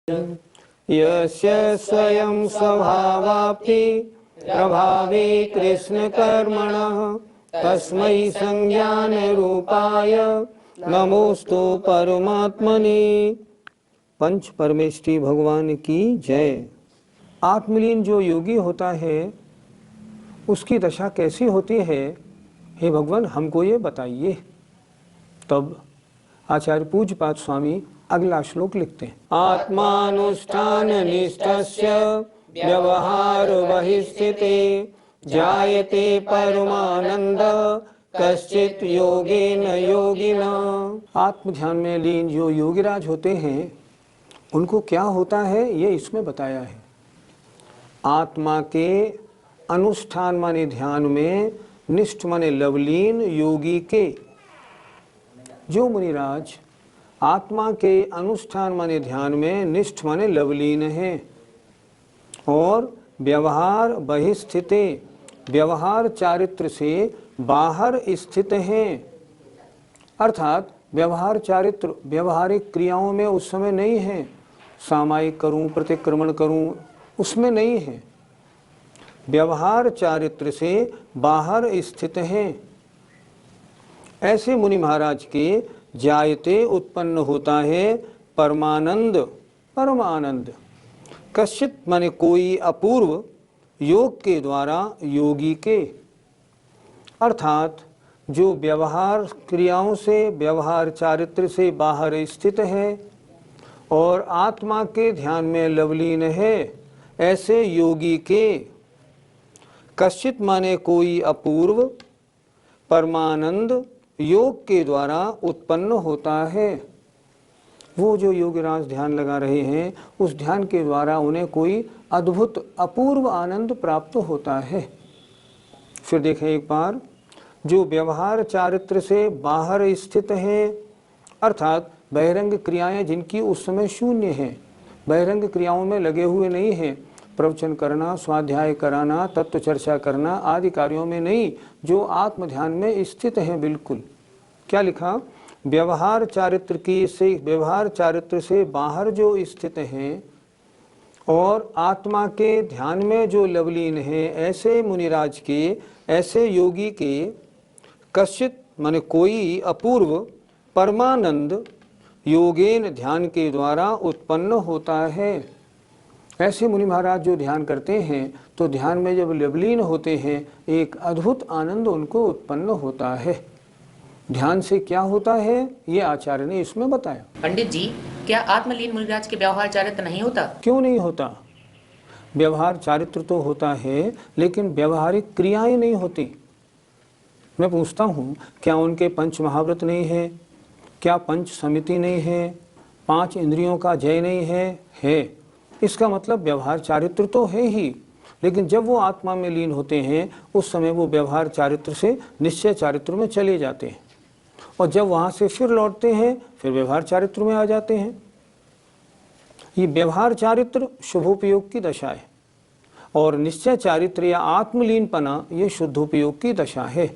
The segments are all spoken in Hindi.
यस्य स्वयं स्वभावाप्ति प्रभावे कृष्ण कर्मणः तस्मै संज्ञान रूपाय नमोस्तु परमात्मने। पंच परमेष्ठी भगवान की जय। आत्मलीन जो योगी होता है उसकी दशा कैसी होती है, हे भगवान हमको ये बताइए। तब आचार्य पूज्यपाद स्वामी अगला श्लोक लिखते हैं। आत्मानुष्ठान निष्ठस्य व्यवहार बहिस्थिते जायते परमानंद कश्चित योगेन योगिना। आत्म ध्यान में लीन जो योगीराज होते हैं उनको क्या होता है ये इसमें बताया है। आत्मा के अनुष्ठान माने ध्यान में, निष्ठ माने लवलीन योगी के, जो मुनिराज आत्मा के अनुष्ठान माने ध्यान में, निष्ठ माने लवलीन है और व्यवहार बहिस्थिते, व्यवहार चारित्र से बाहर स्थित हैं, अर्थात व्यवहार चारित्र व्यवहारिक क्रियाओं में उस समय नहीं है, सामायिक करूं प्रतिक्रमण करूं उसमें नहीं है, व्यवहार चारित्र से बाहर स्थित हैं। ऐसे मुनि महाराज के जायते उत्पन्न होता है परमानंद, परमानंद कश्चित माने कोई अपूर्व योग के द्वारा योगी के, अर्थात जो व्यवहार क्रियाओं से व्यवहार चारित्र से बाहर स्थित है और आत्मा के ध्यान में लवलीन है, ऐसे योगी के कश्चित माने कोई अपूर्व परमानंद योग के द्वारा उत्पन्न होता है। वो जो योगीराज ध्यान लगा रहे हैं उस ध्यान के द्वारा उन्हें कोई अद्भुत अपूर्व आनंद प्राप्त होता है। फिर देखें एक बार, जो व्यवहार चारित्र से बाहर स्थित है, अर्थात बहिरंग क्रियाएं जिनकी उस समय शून्य है, बहिरंग क्रियाओं में लगे हुए नहीं है, प्रवचन करना, स्वाध्याय कराना, तत्व चर्चा करना आदि कार्यों में नहीं, जो आत्म ध्यान में स्थित हैं बिल्कुल। क्या लिखा? व्यवहार चारित्र की से, व्यवहार चारित्र से बाहर जो स्थित हैं और आत्मा के ध्यान में जो लवलीन हैं, ऐसे मुनिराज के, ऐसे योगी के कश्चित माने कोई अपूर्व परमानंद योगेन ध्यान के द्वारा उत्पन्न होता है। ऐसे मुनि महाराज जो ध्यान करते हैं तो ध्यान में जब लवलीन होते हैं एक अद्भुत आनंद उनको उत्पन्न होता है। ध्यान से क्या होता है ये आचार्य ने इसमें बताया। पंडित जी, क्या आत्मलीन मुनिराज के व्यवहार चारित्र नहीं होता? क्यों नहीं होता? व्यवहार चारित्र तो होता है लेकिन व्यवहारिक क्रियाएं नहीं होती। मैं पूछता हूँ, क्या उनके पंच महाव्रत नहीं है? क्या पंच समिति नहीं है? 5 इंद्रियों का जय नहीं है? है। इसका मतलब व्यवहार चारित्र तो है ही, लेकिन जब वो आत्मा में लीन होते हैं उस समय वो व्यवहार चारित्र से निश्चय चारित्र में चले जाते हैं और जब वहाँ से फिर लौटते हैं फिर व्यवहार चारित्र में आ जाते हैं। ये व्यवहार चारित्र शुभोपयोग की दशा है और निश्चय चारित्र या आत्मलीनपना ये शुद्धोपयोग की दशा है।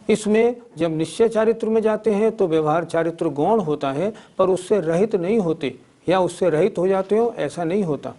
इसमें जब निश्चय चारित्र में जाते हैं तो व्यवहार चारित्र गौण होता है पर उससे रहित नहीं होते या उससे रहित हो जाते हो, ऐसा नहीं होता।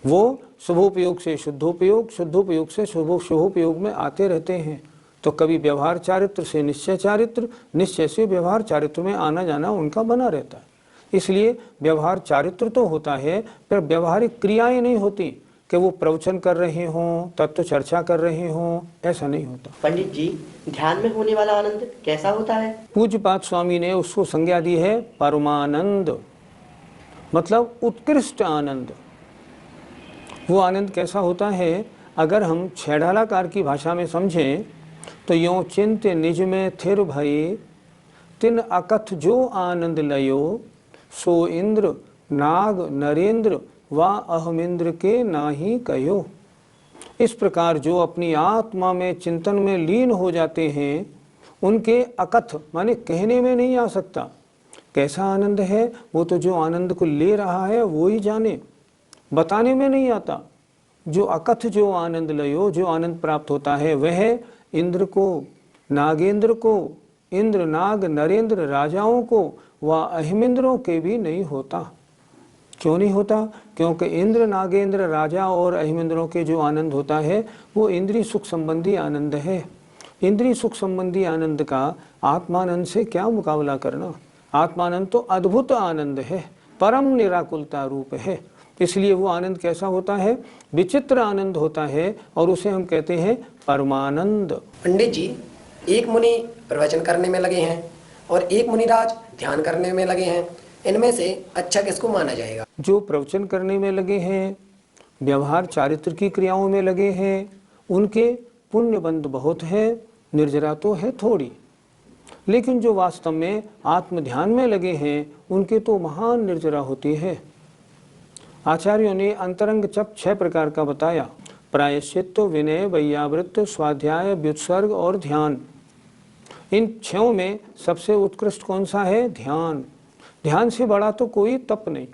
वो शुभोपयोग से शुद्धोपयोग, शुद्धोपयोग से शुभोपयोग में आते रहते हैं। तो कभी व्यवहार चारित्र से निश्चय चारित्र, निश्चय से व्यवहार चारित्र में आना जाना उनका बना रहता है। इसलिए व्यवहार चारित्र तो होता है पर व्यवहारिक क्रियाएं नहीं होती कि वो प्रवचन कर रहे हों, तत्व चर्चा कर रहे हों, ऐसा नहीं होता। पंडित जी, ध्यान में होने वाला आनंद कैसा होता है? पूज्यपाद स्वामी ने उसको संज्ञा दी है परमानंद, मतलब उत्कृष्ट आनंद। वो आनंद कैसा होता है? अगर हम छैढालाकार की भाषा में समझें तो यों चिंत निज में थिर भये तिन अकथ जो आनंद लयो, सो इंद्र नाग नरेंद्र व अहमिंद्र के नाही कयो। इस प्रकार जो अपनी आत्मा में चिंतन में लीन हो जाते हैं उनके अकथ माने कहने में नहीं आ सकता कैसा आनंद है। वो तो जो आनंद को ले रहा है वो ही जाने, बताने में नहीं आता। जो अकथ जो आनंद लयो, जो आनंद प्राप्त होता है वह इंद्र को, नागेंद्र को, इंद्र नाग नरेंद्र राजाओं को व अहिमिंद्रों के भी नहीं होता। क्यों नहीं होता? क्योंकि इंद्र, नागेंद्र, राजा और अहिमेंद्रों के जो आनंद होता है वो इंद्रिय सुख संबंधी आनंद है। इंद्रिय सुख संबंधी आनंद का आत्मानंद से क्या मुकाबला करना? आत्मानंद तो अद्भुत आनंद है, परम निराकुलता रूप है। इसलिए वो आनंद कैसा होता है? विचित्र आनंद होता है और उसे हम कहते हैं परमानंद। पंडित जी, एक मुनि प्रवचन करने में लगे हैं और एक मुनिराज ध्यान करने में लगे हैं, इनमें से अच्छा किसको माना जाएगा? जो प्रवचन करने में लगे हैं, व्यवहार चारित्र की क्रियाओं में लगे हैं, उनके पुण्य बंध बहुत है, निर्जरा तो है थोड़ी। लेकिन जो वास्तव में आत्म ध्यान में लगे हैं उनके तो महान निर्जरा होती है। आचार्यों ने अंतरंग चप 6 प्रकार का बताया: प्रायश्चित्त, विनय, वैयावृत्त, स्वाध्याय, व्युत्सर्ग और ध्यान। इन 6 में सबसे उत्कृष्ट कौन सा है? ध्यान। ध्यान से बड़ा तो कोई तप नहीं।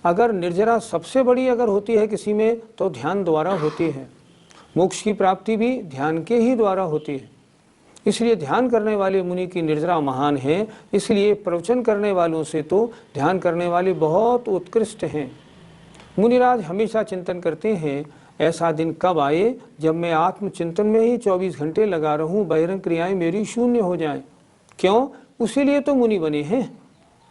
अगर निर्जरा सबसे बड़ी अगर होती है किसी में तो ध्यान द्वारा होती है। मोक्ष की प्राप्ति भी ध्यान के ही द्वारा होती है। इसलिए ध्यान करने वाले मुनि की निर्जरा महान है। इसलिए प्रवचन करने वालों से तो ध्यान करने वाले बहुत उत्कृष्ट हैं। मुनिराज हमेशा चिंतन करते हैं, ऐसा दिन कब आए जब मैं आत्मचिंतन में ही 24 घंटे लगा रहूं, बहिरंग क्रियाएं मेरी शून्य हो जाएं। क्यों? उसीलिए तो मुनि बने हैं।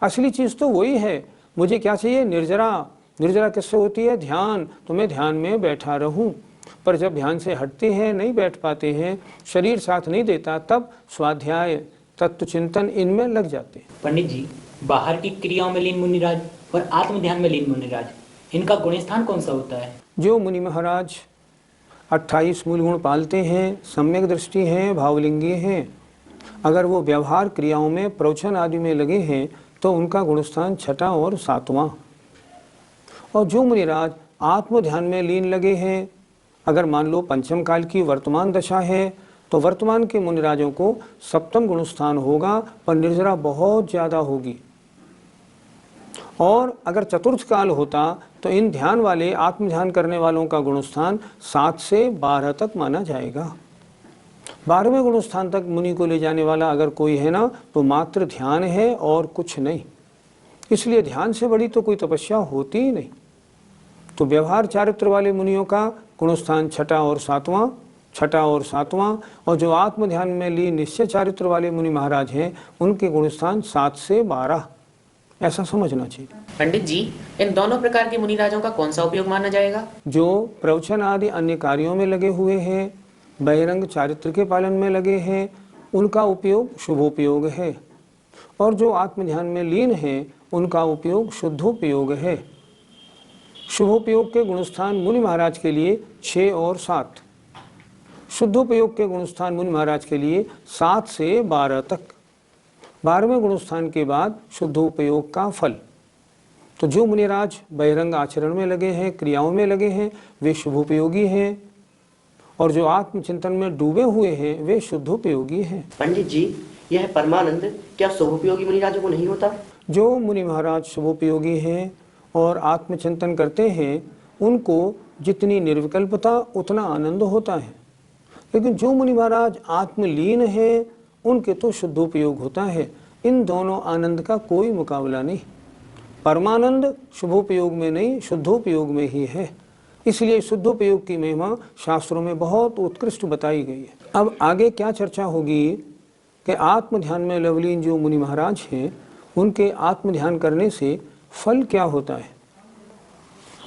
असली चीज़ तो वही है। मुझे क्या चाहिए? निर्जरा। निर्जरा किससे होती है? ध्यान। तो मैं ध्यान में बैठा रहूं। पर जब ध्यान से हटते हैं, नहीं बैठ पाते हैं, शरीर साथ नहीं देता, तब स्वाध्याय, तत्व चिंतन इनमें लग जाते हैं। पंडित जी, बाहर की क्रियाओं में लीन मुनिराज और आत्म ध्यान में लीन मुनिराज, इनका गुण स्थान कौन सा होता है? जो मुनि महाराज 28 मूल गुण पालते हैं, सम्यक दृष्टि हैं, भावलिंगी हैं, अगर वो व्यवहार क्रियाओं में, प्रवचन आदि में लगे हैं तो उनका गुणस्थान 6वां और 7वां। और जो मुनिराज आत्म ध्यान में लीन लगे हैं, अगर मान लो पंचम काल की वर्तमान दशा है तो वर्तमान के मुनिराजों को 7वां गुणस्थान होगा, पर निर्जरा बहुत ज़्यादा होगी। और अगर चतुर्थ काल होता तो इन ध्यान वाले, आत्म ध्यान करने वालों का गुणस्थान 7 से 12 तक माना जाएगा। 12वें गुणस्थान तक मुनि को ले जाने वाला अगर कोई है ना तो मात्र ध्यान है और कुछ नहीं। इसलिए ध्यान से बड़ी तो कोई तपस्या होती ही नहीं। तो व्यवहार चारित्र वाले मुनियों का गुणस्थान 6वां और 7वां, 6वां और 7वां, और जो आत्म ध्यान में ली निश्चय चारित्र वाले मुनि महाराज हैं उनके गुणस्थान 7 से 12, ऐसा समझना चाहिए। पंडित जी, इन दोनों प्रकार के मुनिराजों का कौन सा उपयोग माना जाएगा? जो प्रवचन आदि अन्य कार्यों में लगे हुए हैं, बहिरंग चारित्र के पालन में लगे हैं, उनका उपयोग शुभोपयोग है। और जो आत्मध्यान में लीन है उनका उपयोग शुद्धोपयोग है। शुभोपयोग के गुणस्थान मुनि महाराज के लिए 6 और 7, शुद्धोपयोग के गुणस्थान मुनि महाराज के लिए 7 से 12 तक। 12वें गुणस्थान के बाद शुद्धोपयोग का फल। तो जो मुनिराज बहिरंग आचरण में लगे हैं, क्रियाओं में लगे हैं, वे शुभोपयोगी हैं, और जो आत्मचिंतन में डूबे हुए हैं वे शुद्धोपयोगी हैं। पंडित जी, यह परमानंद क्या शुभोपयोगी मुनिराजों को नहीं होता? जो मुनि महाराज शुभोपयोगी हैं और आत्मचिंतन करते हैं उनको जितनी निर्विकल्पता उतना आनंद होता है। लेकिन जो मुनि महाराज आत्मलीन है उनके तो शुद्धोपयोग होता है। इन दोनों आनंद का कोई मुकाबला नहीं। परमानंद शुभोपयोग में नहीं, शुद्धोपयोग में ही है। इसलिए शुद्धोपयोग की महिमा शास्त्रों में बहुत उत्कृष्ट बताई गई है। अब आगे क्या चर्चा होगी कि आत्म ध्यान में लवलीन जो मुनि महाराज हैं उनके आत्म ध्यान करने से फल क्या होता है।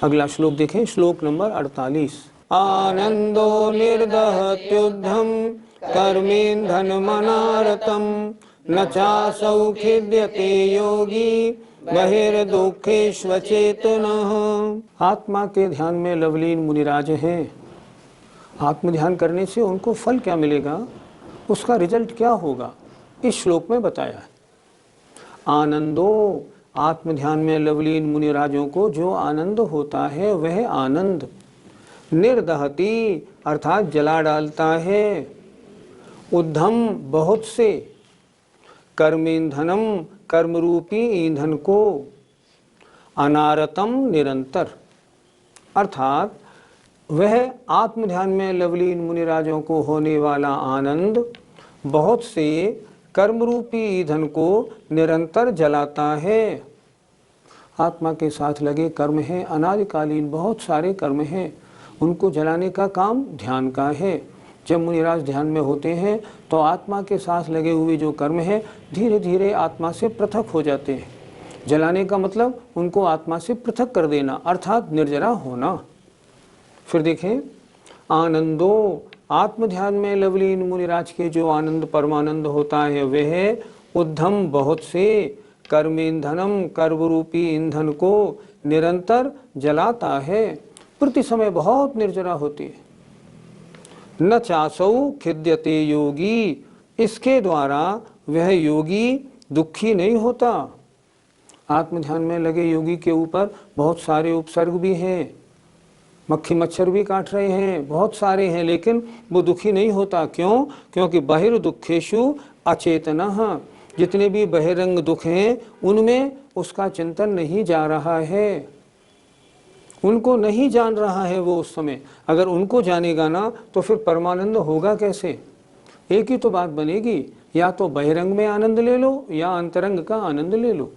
अगला श्लोक देखें, श्लोक नंबर 48। आनंदो निर्दहत्युद्धम कर्मेन्धनमनारतम न चासौ खिद्यते योगी बहिर्दुःखेष्वचेतनः। आत्मा के ध्यान में लवलीन मुनिराज हैं। आत्म ध्यान करने से उनको फल क्या मिलेगा, उसका रिजल्ट क्या होगा, इस श्लोक में बताया है। आनंदो, आत्म ध्यान में लवलीन मुनिराजों को जो आनंद होता है वह आनंद निर्दहती अर्थात जला डालता है, उद्धम बहुत से, कर्मेंधनम कर्मरूपी ईंधन को, अनारतम निरंतर अर्थात वह आत्म ध्यान में लवलीन मुनिराजों को होने वाला आनंद बहुत से कर्मरूपी ईंधन को निरंतर जलाता है। आत्मा के साथ लगे कर्म हैं, अनादिकालीन बहुत सारे कर्म हैं, उनको जलाने का काम ध्यान का है। जब मुनिराज ध्यान में होते हैं तो आत्मा के साथ लगे हुए जो कर्म हैं धीरे धीरे आत्मा से पृथक हो जाते हैं। जलाने का मतलब उनको आत्मा से पृथक कर देना, अर्थात निर्जरा होना। फिर देखें, आनंदो, आत्म ध्यान में लवलीन मुनिराज के जो आनंद परमानंद होता है वह उद्धम बहुत से कर्म ईंधनम, कर्म रूपी ईंधन को निरंतर जलाता है। प्रति समय बहुत निर्जरा होती है। न चासौ खिद्यते योगी, इसके द्वारा वह योगी दुखी नहीं होता। आत्म ध्यान में लगे योगी के ऊपर बहुत सारे उपसर्ग भी हैं, मक्खी मच्छर भी काट रहे हैं, बहुत सारे हैं, लेकिन वो दुखी नहीं होता। क्यों? क्योंकि बहिर्दुखेषु अचेतनः, जितने भी बहिरंग दुख हैं उनमें उसका चिंतन नहीं जा रहा है, उनको नहीं जान रहा है वो उस समय। अगर उनको जानेगा ना तो फिर परमानंद होगा कैसे? एक ही तो बात बनेगी, या तो बहिरंग में आनंद ले लो या अंतरंग का आनंद ले लो।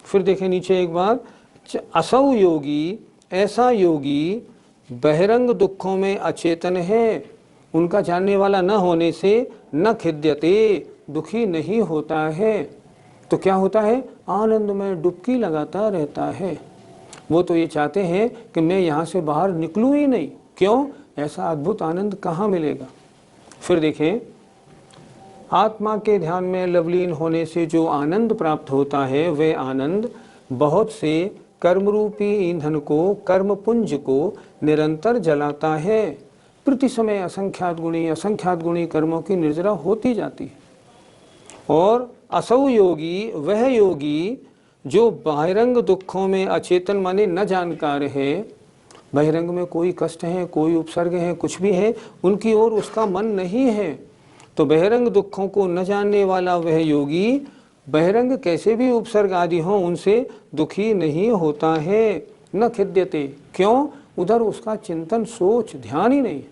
फिर देखें नीचे एक बार, असौ योगी, ऐसा योगी बहिरंग दुखों में अचेतन है, उनका जानने वाला न होने से न खिद्यते, दुखी नहीं होता है। तो क्या होता है? आनंद में डुबकी लगाता रहता है। वो तो ये चाहते हैं कि मैं यहाँ से बाहर निकलूँ ही नहीं। क्यों? ऐसा अद्भुत आनंद कहाँ मिलेगा? फिर देखें, आत्मा के ध्यान में लवलीन होने से जो आनंद प्राप्त होता है वह आनंद बहुत से कर्मरूपी ईंधन को, कर्म पुंज को निरंतर जलाता है। प्रति समय असंख्यात गुणी कर्मों की निर्जरा होती जाती है। और असौ योगी, वह योगी जो बहिरंग दुखों में अचेतन माने न जानकार है, बहिरंग में कोई कष्ट है, कोई उपसर्ग है, कुछ भी है, उनकी ओर उसका मन नहीं है। तो बहिरंग दुखों को न जानने वाला वह योगी बहिरंग कैसे भी उपसर्ग आदि हों उनसे दुखी नहीं होता है। न खिद्यते, क्यों? उधर उसका चिंतन, सोच, ध्यान ही नहीं।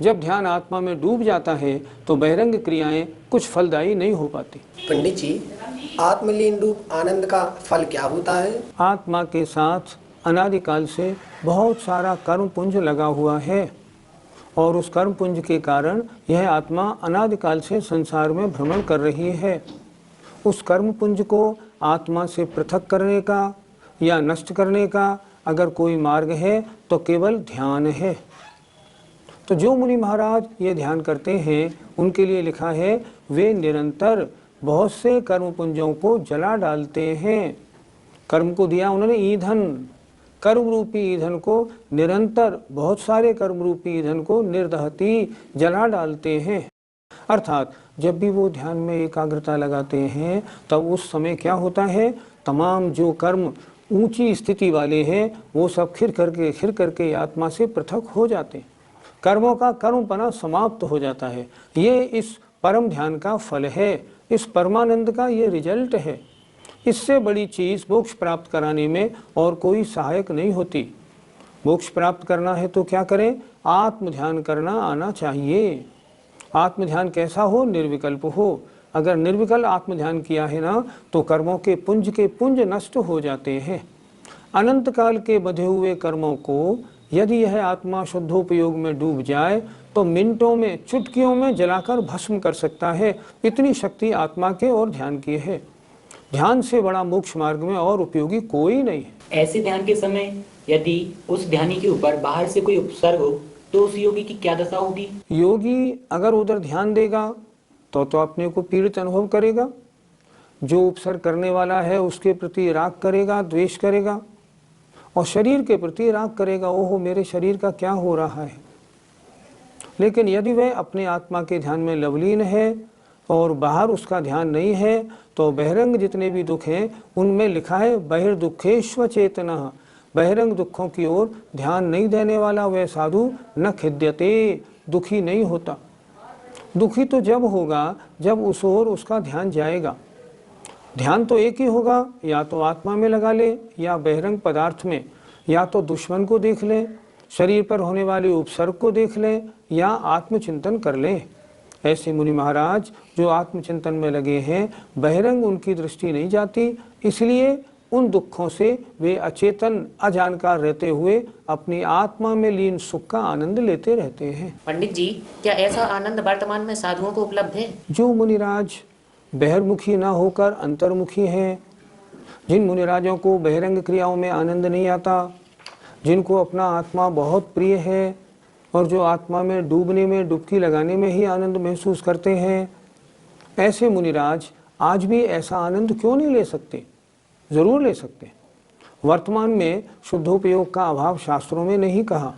जब ध्यान आत्मा में डूब जाता है तो बहिरंग क्रियाएं कुछ फलदायी नहीं हो पाती। पंडित जी, आत्मलीन रूप आनंद का फल क्या होता है? आत्मा के साथ अनादिकाल से बहुत सारा कर्म पुंज लगा हुआ है और उस कर्म पुंज के कारण यह आत्मा अनादिकाल से संसार में भ्रमण कर रही है। उस कर्म पुंज को आत्मा से पृथक करने का या नष्ट करने का अगर कोई मार्ग है तो केवल ध्यान है। तो जो मुनि महाराज ये ध्यान करते हैं उनके लिए लिखा है, वे निरंतर बहुत से कर्म पुंजों को जला डालते हैं। कर्म को दिया उन्होंने ईंधन, कर्म रूपी ईंधन को निरंतर बहुत सारे कर्म रूपी ईंधन को निर्दहती जला डालते हैं। अर्थात जब भी वो ध्यान में एकाग्रता लगाते हैं तब उस समय क्या होता है, तमाम जो कर्म ऊंची स्थिति वाले हैं वो सब खिर करके आत्मा से पृथक हो जाते हैं। कर्मों का कर्मपना समाप्त हो जाता है। ये इस परम ध्यान का फल है, इस परमानंद का ये रिजल्ट है। इससे बड़ी चीज़ मोक्ष प्राप्त कराने में और कोई सहायक नहीं होती। मोक्ष प्राप्त करना है तो क्या करें? आत्म ध्यान करना आना चाहिए। आत्म ध्यान कैसा हो? निर्विकल्प हो। अगर निर्विकल्प आत्म ध्यान किया है ना तो कर्मों के पुंज नष्ट हो जाते हैं। अनंत काल के बधे हुए कर्मों को यदि यह आत्मा शुद्धोपयोग में डूब जाए तो मिनटों में, चुटकियों में जलाकर भस्म कर सकता है। इतनी शक्ति आत्मा के और ध्यान की है। ध्यान से बड़ा मोक्ष मार्ग में और उपयोगी कोई नहीं है। ऐसे ध्यान के समय यदि उस ध्यानी के ऊपर बाहर से कोई उपसर्ग हो तो उस योगी की क्या दशा होगी? योगी अगर उधर ध्यान देगा तो अपने को पीड़ित अनुभव करेगा। जो उपसर्ग करने वाला है उसके प्रति राग करेगा, द्वेष करेगा और शरीर के प्रति राग करेगा, ओहो मेरे शरीर का क्या हो रहा है। लेकिन यदि वह अपने आत्मा के ध्यान में लवलीन है और बाहर उसका ध्यान नहीं है तो बहिरंग जितने भी दुख हैं उनमें लिखा है बहिर्दुखेष्व चेतना, बहिरंग दुखों की ओर ध्यान नहीं देने वाला वह साधु न खिद्यते, दुखी नहीं होता। दुखी तो जब होगा जब उस ओर उसका ध्यान जाएगा। ध्यान तो एक ही होगा, या तो आत्मा में लगा ले या बहिरंग पदार्थ में, या तो दुश्मन को देख ले, शरीर पर होने वाले उपसर्ग को देख ले या आत्मचिंतन कर ले। ऐसे मुनि महाराज जो आत्मचिंतन में लगे हैं बहिरंग उनकी दृष्टि नहीं जाती, इसलिए उन दुखों से वे अचेतन अजानकार रहते हुए अपनी आत्मा में लीन सुख का आनंद लेते रहते हैं। पंडित जी, क्या ऐसा आनंद वर्तमान में साधुओं को उपलब्ध है? जो मुनिराज बहिर्मुखी न होकर अंतर्मुखी हैं, जिन मुनिराजों को बहिरंग क्रियाओं में आनंद नहीं आता, जिनको अपना आत्मा बहुत प्रिय है और जो आत्मा में डूबने में, डुबकी लगाने में ही आनंद महसूस करते हैं, ऐसे मुनिराज आज भी ऐसा आनंद क्यों नहीं ले सकते? जरूर ले सकते। वर्तमान में शुद्धोपयोग का अभाव शास्त्रों में नहीं कहा,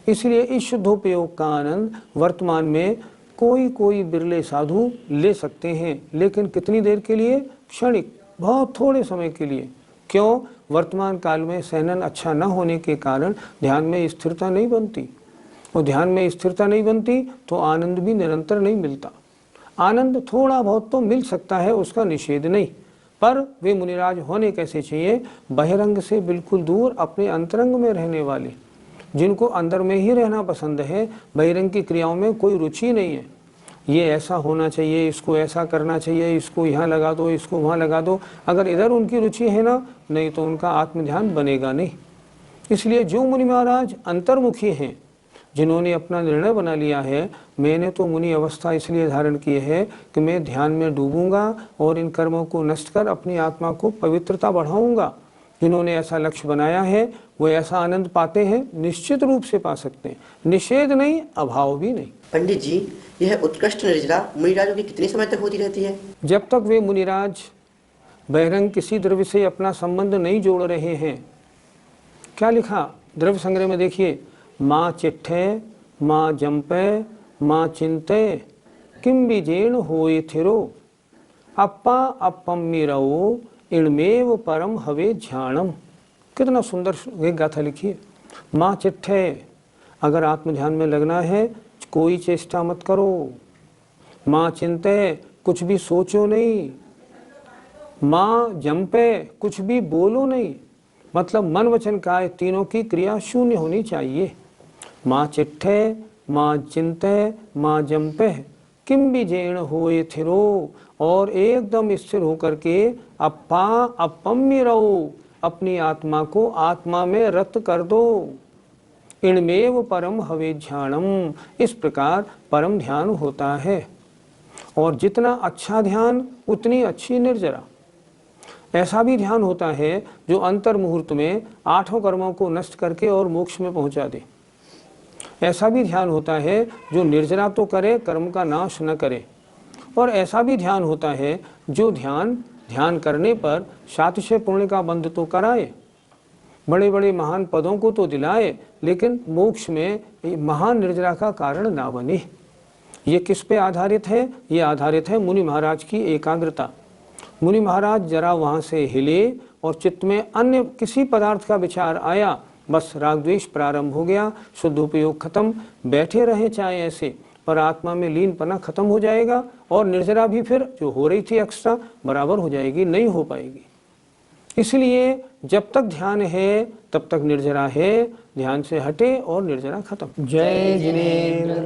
इसलिए इस शुद्धोपयोग का आनंद वर्तमान में कोई बिरले साधु ले सकते हैं, लेकिन कितनी देर के लिए? क्षणिक, बहुत थोड़े समय के लिए। क्यों? वर्तमान काल में सहनन अच्छा न होने के कारण ध्यान में स्थिरता नहीं बनती, और ध्यान में स्थिरता नहीं बनती तो आनंद भी निरंतर नहीं मिलता। आनंद थोड़ा बहुत तो मिल सकता है, उसका निषेध नहीं, पर वे मुनिराज होने कैसे चाहिए? बहिरंग से बिल्कुल दूर, अपने अंतरंग में रहने वाले, जिनको अंदर में ही रहना पसंद है, बहिरंग की क्रियाओं में कोई रुचि नहीं है। ये ऐसा होना चाहिए, इसको ऐसा करना चाहिए, इसको यहाँ लगा दो, इसको वहाँ लगा दो, अगर इधर उनकी रुचि है ना, नहीं तो उनका आत्मध्यान बनेगा नहीं। इसलिए जो मुनि महाराज अंतर्मुखी हैं, जिन्होंने अपना निर्णय बना लिया है, मैंने तो मुनि अवस्था इसलिए धारण की है कि मैं ध्यान में डूबूंगा और इन कर्मों को नष्ट कर अपनी आत्मा को पवित्रता बढ़ाऊंगा, जिन्होंने ऐसा लक्ष्य बनाया है वो ऐसा आनंद पाते हैं, निश्चित रूप से पा सकते हैं, निषेध नहीं, अभाव भी नहीं। पंडित जी, यह उत्कृष्ट निर्जरा मुनिराजों की कितने समय तक होती रहती है? जब तक वे मुनिराज बहिरंग किसी द्रव्य से अपना संबंध नहीं जोड़ रहे हैं। क्या लिखा द्रव्य संग्रह में? देखिए, माँ चिट्ठे, माँ जंपे, माँ चिंते, किम बीजेण होए थिरो, अप्पा अपम्मिरो, इणमेव परम हवे ध्यानम। कितना सुंदर एक गाथा लिखी है। माँ चिट्ठे, अगर आत्मध्यान में लगना है कोई चेष्टा मत करो। माँ चिंते, कुछ भी सोचो नहीं। माँ जंपे, कुछ भी बोलो नहीं, मतलब मन वचन काय तीनों की क्रिया शून्य होनी चाहिए। माँ चिट्ठे, माँ चिंते, माँ जंपे, किम बीजेण होए थिरो, और एकदम स्थिर होकर के अप्पा अपम्य रहो, अपनी आत्मा को आत्मा में रत कर दो। इणमेव परम हवे ध्यानम, इस प्रकार परम ध्यान होता है। और जितना अच्छा ध्यान उतनी अच्छी निर्जरा। ऐसा भी ध्यान होता है जो अंतर मुहूर्त में 8 कर्मों को नष्ट करके और मोक्ष में पहुंचा दे। ऐसा भी ध्यान होता है जो निर्जरा तो करे, कर्म का नाश न करे। और ऐसा भी ध्यान होता है जो ध्यान करने पर सातिशय पुण्य का बंध तो कराए, बड़े बड़े महान पदों को तो दिलाए, लेकिन मोक्ष में महान निर्जरा का कारण ना बने। ये किस पे आधारित है? ये आधारित है मुनि महाराज की एकाग्रता। मुनि महाराज जरा वहाँ से हिले और चित्त में अन्य किसी पदार्थ का विचार आया, बस राग द्वेष प्रारंभ हो गया, शुद्धोपयोग खत्म। बैठे रहे चाहे ऐसे, पर आत्मा में लीनपना खत्म हो जाएगा, और निर्जरा भी फिर जो हो रही थी एक्स्ट्रा बराबर हो जाएगी, नहीं हो पाएगी। इसलिए जब तक ध्यान है तब तक निर्जरा है, ध्यान से हटे और निर्जरा खत्म। जय जिनेंद्र।